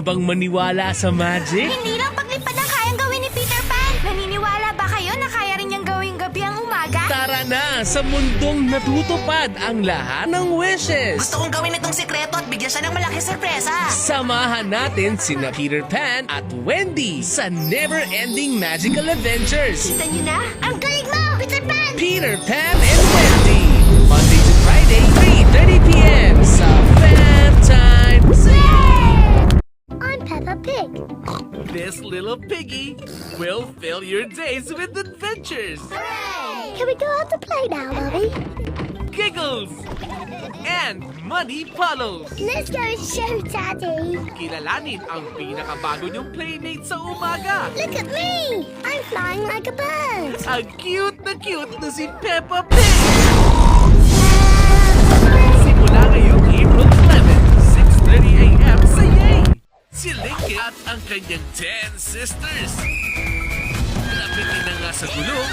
na bang maniwala sa magic? Hindi lang paglipad ang kayang gawin ni Peter Pan. Naniniwala ba kayo na kaya rin niyang gawing gabi ang umaga? Tara na sa mundong natutupad ang lahat ng wishes. Gusto kong gawin itong sikreto at bigyan siya ng malaking sorpresa. Samahan natin sina Peter Pan at Wendy sa never-ending magical adventures. Kita niyo na? Ang galing mo, Peter Pan! Peter Pan and Wendy. Monday to Friday, 3:30 p.m. sa Fan Times. I'm Peppa Pig. This little piggy will fill your days with adventures, Hooray! Can we go out to play now, Mommy? giggles, and money puddles. Let's go show Daddy. Kilalanin ang pinakabago niyong playmate sa umaga. Look at me! I'm flying like a bird. Ang cute na si Peppa Pig. Simula ngayong April 11, 6:30 a.m. sa Yay! Si Lincoln at ang kanyang 10 sisters. Lapitin na nga sa gulong.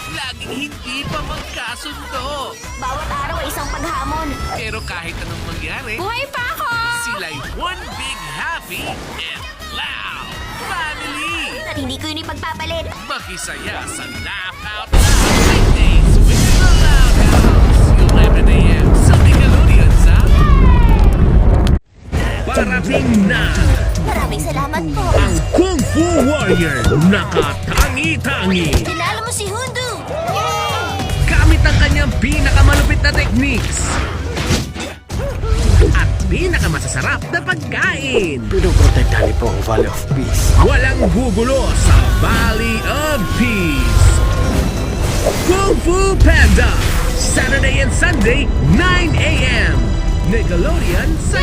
Laging hindi pa magkasundo. Bawat araw ay isang paghamon. Pero kahit anong mangyari, Buhay pa ako! sila'y one big happy and loud family. At hindi ko yun ipagpapalit. Makisaya sa Laugh Out Loud Weekdays with the Loud House. 11 a.m. sa Nickelodeon sa... Parating na Maraming salamat po. ang Kung Fu Warrior nakatangi-tangi. Tinalo mo si Hundu! Yay! Gamit ang kanyang pinakamalupit na techniques at pinakamasasarap na pagkain. Pinoprotektahan po ang Valley of Peace. Walang gugulo sa Valley of Peace. Kung Fu Panda, Saturday and Sunday, 9 a.m. Nickelodeon sa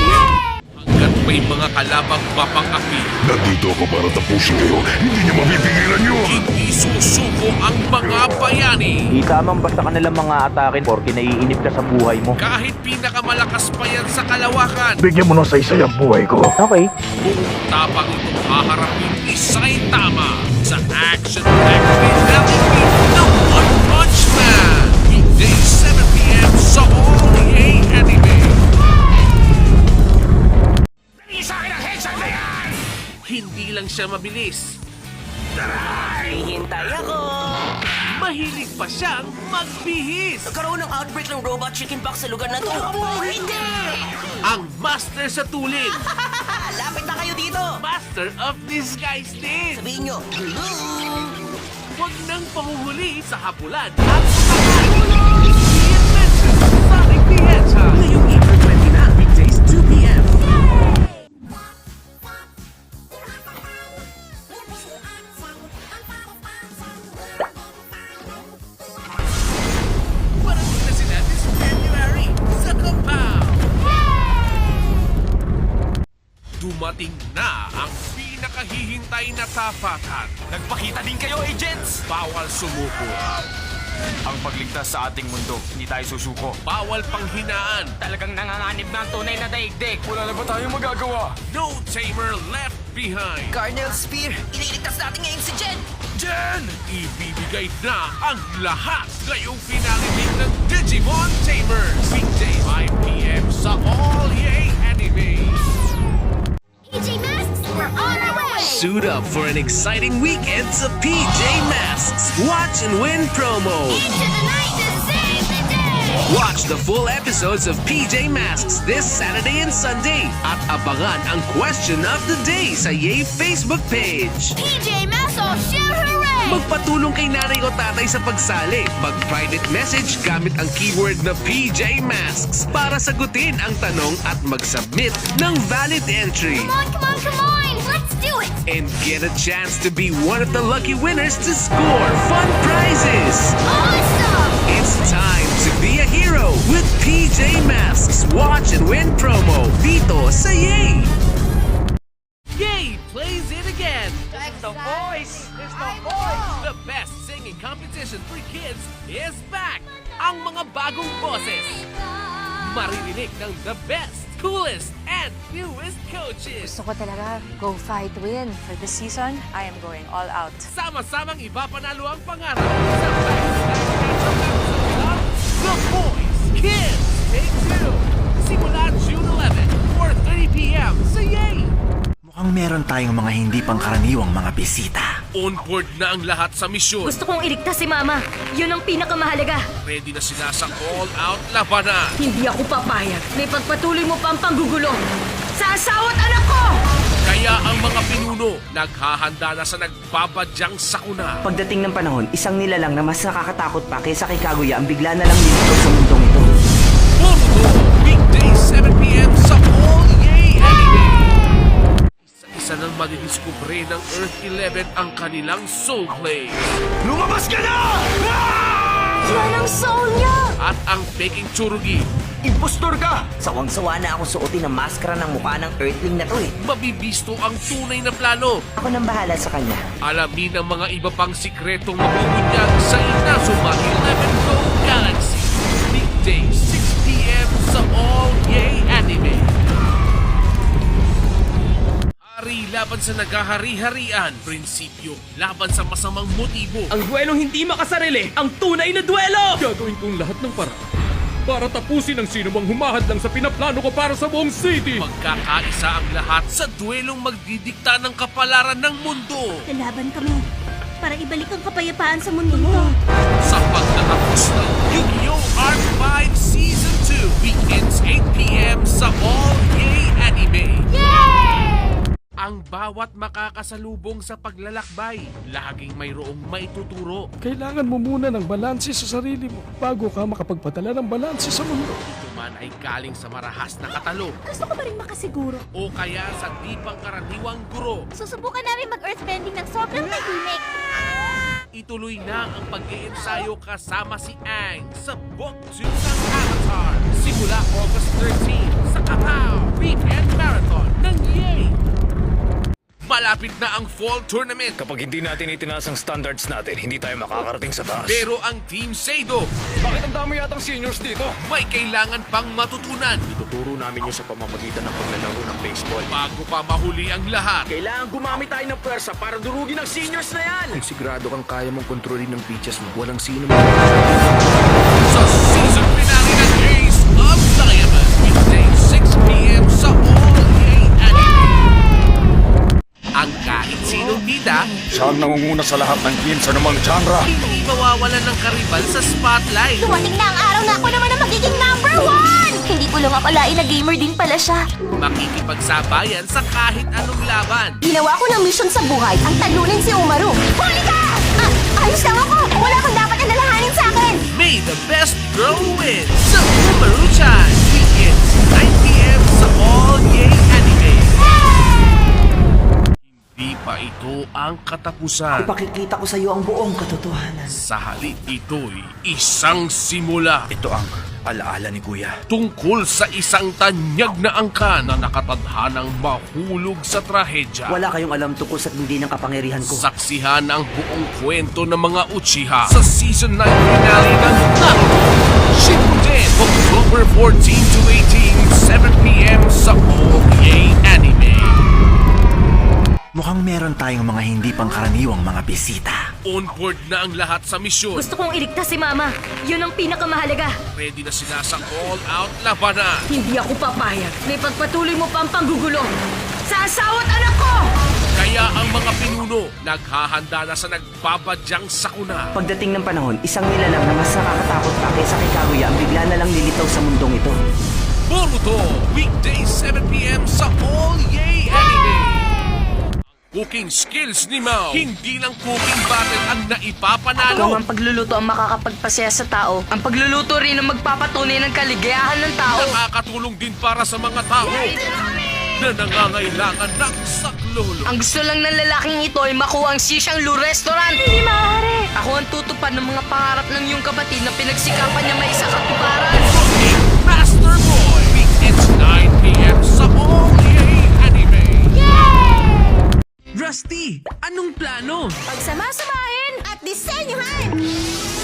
hanggat may mga kalabang mapang-api, Nandito ako para tapusin kayo. Hindi niyo mapipigilan yun. hindi susuko ang mga bayani. Di tamang basta kanilang mga atake porke naiinip ka sa buhay mo. Kahit pinakamalakas pa yan sa kalawakan, Bigyan mo ng saysay ang buhay ko. Okay. kung tapang itong haharapin, isa'y tama sa action-packed finale ng One Punch Man. Weekday 7 p.m. sa All-EA Anime. Hindi lang siya mabilis, Hihintay ako. mahilig pa siyang magbihis. Nagkaroon ng outbreak ng robot chickenpox sa lugar na to. Hindi! Ang master sa tulin, Lapit na kayo dito. master of disguise din. Sabihin nyo, hello! Huwag nang panguhuli sa hapulan at pagkakalulong. The Adventures of Sonic the Hedgehog. Ngayong April 20 na, weekdays 2 p.m. Parating na sila this January sa Compound. Dumating na ang pinakahihintay na tapatan. Nagpakita din kayo, agents! Bawal sumuko. Ang pagligtas sa ating mundo, hindi tayo susuko. Bawal panghinaan. Talagang nanganganib na ang tunay na daigdig. Wala na ba tayong magagawa? No tamer left behind. Carnel Spear, ililigtas natin ngayon si Jen. Jen! Ibibigay na ang lahat ngayong finale week ng Digimon Tamers. Weekday 5 p.m. sa All-EA Anime. PJ Masks, we're on our way! Suit up for an exciting weekend sa PJ Masks. Watch and win promo. Into the night to save the day! Watch the full episodes of PJ Masks this Saturday and Sunday. At abangan ang question of the day sa Yay Facebook page. PJ Masks, all share hooray! Magpatulong kay nanay o tatay sa pagsali. Mag-private message gamit ang keyword na PJ Masks para sagutin ang tanong at mag-submit ng valid entry. Come on, come on, come on! Let's do it! And get a chance to be one of the lucky winners to score fun prizes. Awesome! It's time to be a hero with PJ Masks. Watch and win promo dito sa Yay! Yay plays it again. It's the voice! It's the The best singing competition for kids is back. Ang mga bagong boses. Maririnig ng the best, coolest, and newest coaches. Gusto ko talaga go fight win. For this season, I am going all out. Sama-samang ipapanalo ang pangarap sa Backstage of The Boys Kids Take Two. Simula June 11, 4:30 3 p.m. sa Yay! Mukhang meron tayong mga hindi pangkaraniwang mga bisita. On board na ang lahat sa misyon. Gusto kong iligtas si Mama. Yun ang pinakamahalaga. Ready na sila sa all-out labanan. Hindi ako papayag na ipagpatuloy mo pa ang panggugulo sa asawa't anak ko! Kaya ang mga pinuno naghahanda na sa nagbabadyang sakuna. Pagdating ng panahon, isang nilalang na mas nakakatakot pa kaysa kay Kaguya ang bigla na lang nilito sa mundong ito. Boruto, weekday 7 p.m. sa All Yay Anime. Isa-isa nang madidiskubre ng Earth 11 ang kanilang soul play. Lumabas ka na! Yan ang soul niya! At ang peking tsurugi. Impostor ka! Sawang-sawa na ako suotin ang maskara ng mukha ng Earthling na to eh. Mabibisto ang tunay na plano. Ako nang bahala sa kanya. Alamin ang mga iba pang sikretong mabubunyag sa Inazuma 11 Go Galaxy. Weekday 6 p.m. sa All Yay Anime. Hari laban sa nagahari-harian. Prinsipyo laban sa masamang motibo. Ang duelong hindi makasarili, ang tunay na duelo! Gagawin kong lahat ng paraan para tapusin ang sino mang humahad lang sa pinaplano ko para sa buong city. Magkakaisa ang lahat sa duelong magdidikta ng kapalaran ng mundo. Lalaban kami para ibalik ang kapayapaan sa mundo mo. Sa pagtatapos ng Yu-Gi-Oh! Art 5 Season 2 weekends 8 p.m. sa All Yay Anime. Ang bawat makakasalubong sa paglalakbay, laging mayroong maituturo. Kailangan mo muna ng balanse sa sarili mo bago ka makapagpadala ng balanse sa mundo. Ito man ay galing sa marahas na katalo Gusto ko pa rin makasiguro. o kaya sa di pangkaraniwang guro. Susubukan namin mag-earthbending ng sobrang tahimik. Ituloy na ang pag-iensayo kasama si Aang sa Book 2 ng Avatar. Simula August 13 sa Kakao Weekend Marathon ng Yay! Malapit na ang Fall Tournament. Kapag hindi natin itinaas ang standards natin, hindi tayo makakarating sa taas. Pero ang Team Seido Bakit ang dami yatang seniors dito? may kailangan pang matutunan Ituturo namin yun sa pamamagitan ng paglalaro ng baseball. bago pa mahuli ang lahat. Kailangan gumamit tayo ng pwersa para durugin ang seniors na yan! Kung sigurado kang kaya mong kontrolin ng pitches mo, walang sino Sa season finale ng Ace of Diamond, weekday 6 p.m. sa All Yay Anime. Ang kahit sinong bida, Siya ang nangunguna sa lahat ng games sa namang genre. hindi mawawalan ng karibal sa spotlight. Dumating na ang araw na ako naman ang magiging number 1! Hindi ko lang akalain na gamer din pala siya. Makikipagsabayan sa kahit anong laban. Ginawa ko ng mission sa buhay ang talunin si Umaru. Huli ka! Ayos lang ako! Wala kang dapat alalahanin sa akin! May the best girl win sa Umaru-chan. Weekends 9 p.m. sa All Yay Anime. Hindi pa ito ang katapusan. Ipakikita ko sa iyo ang buong katotohanan. Sa halip ito'y isang simula. Ito ang alaala ni Kuya. Tungkol sa isang tanyag na angkan na nakatadhanang mahulog sa trahedya. Wala kayong alam tungkol sa hindi ng kapangyarihan ko. Saksihan ang buong kwento ng mga Uchiha sa Season 9 finale ng Naruto. Shippuden, October 14 to 18, 7 p.m. sa All Yay Anime. Mukhang meron tayong mga hindi pangkaraniwang mga bisita. On board na ang lahat sa misyon. Gusto kong iligtas si Mama. Yun ang pinakamahalaga. Ready na sila sa all-out labanan. Hindi ako papayag na ipagpatuloy mo pa ang panggugulo sa asawa't anak ko! Kaya ang mga pinuno naghahanda na sa nagbabadyang sakuna. Pagdating ng panahon, isang nilalang na mas nakakatakot pa kaysa kay Kaguya ang bigla na lang nilitaw sa mundong ito. Boruto, weekday 7 p.m. sa All Yay Anime. Cooking skills ni Mao. Hindi lang cooking battle ang naipapanalo. Kung ang pagluluto ang makakapagpasaya sa tao, ang pagluluto rin ang magpapatunay ng kaligayahan ng tao. Nakakatulong din para sa mga tao na nangangailangan ng saklolo. Ang gusto lang ng lalaking ito ay makuha ang Sishang Lu Restaurant. Hindi maaari! Ako ang tutupad ng mga pangarap ng iyong kapatid na pinagsikapan niya may isa katuparan. Cooking Master Boy, weekends 9 p.m. sa All Yay Anime. Rusty, anong plano? Pagsama-samahin at disenyuhan!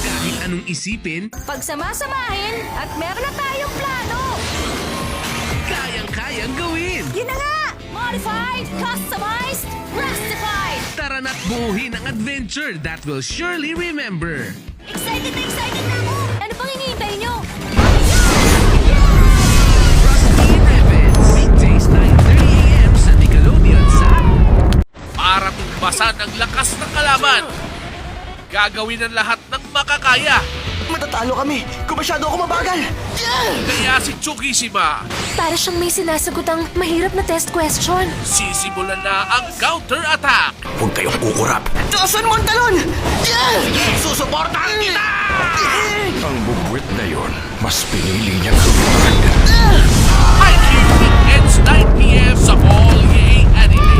Kahit anong isipin, Pagsama-samahin at meron na tayong plano! kayang-kayang gawin. Yun na nga! Modified, customized, rustified! Tara na't buuhin ang adventure that will surely remember. Excited na ako! Ano pang hinihintay nyo? Rusty Revens, weekdays 9 Lampasan ang lakas ng kalaban. Gagawin ang lahat ng makakaya. Matatalo kami kung masyado ako mabagal. Kaya si Chukishima, Para siyang may sinasagot ang mahirap na test question. sisimulan na ang counter-attack. Huwag kayong kukurap. Joson Montalon! Susuportahan kita! Ang bubwit na yon, mas pinili niyang lumipad. Haikyuu weekends 9 p.m. sa All Yay Anime.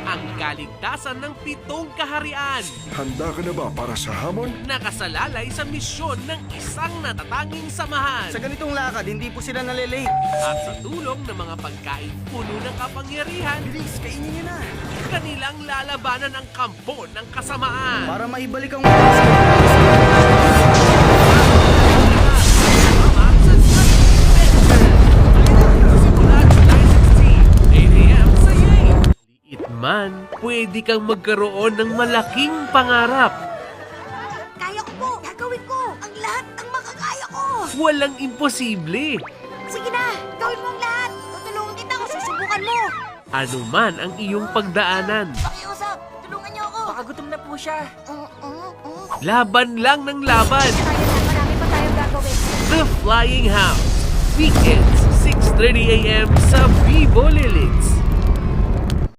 Ang kaligtasan ng 7 kaharian. Handa ka na ba para sa hamon? Nakasalalay sa misyon ng isang natatanging samahan. Sa ganitong lakad, hindi po sila nalilate. At sa tulong ng mga pagkain puno ng kapangyarihan, Bilis, kainin niyo na. kanilang lalabanan ang kampo ng kasamaan. Para maibalik ang Simula July 16, 8 a.m. sa Yay! Liit man, pwede kang magkaroon ng malaking pangarap. Kaya ko po! Gagawin ko! Ang lahat ng makakaya ko! Walang imposible. Sige na! Gawin mo ang lahat! Tutulungan kita kung susubukan mo! Ano man ang iyong pagdaanan, Pakiusap! Tulungan niyo ako! Baka gutom na po siya. laban lang ng laban. Kaya na, marami pa tayong gagawin. The Flying House. Weekends, 6:30 a.m. sa Vivo Lilits.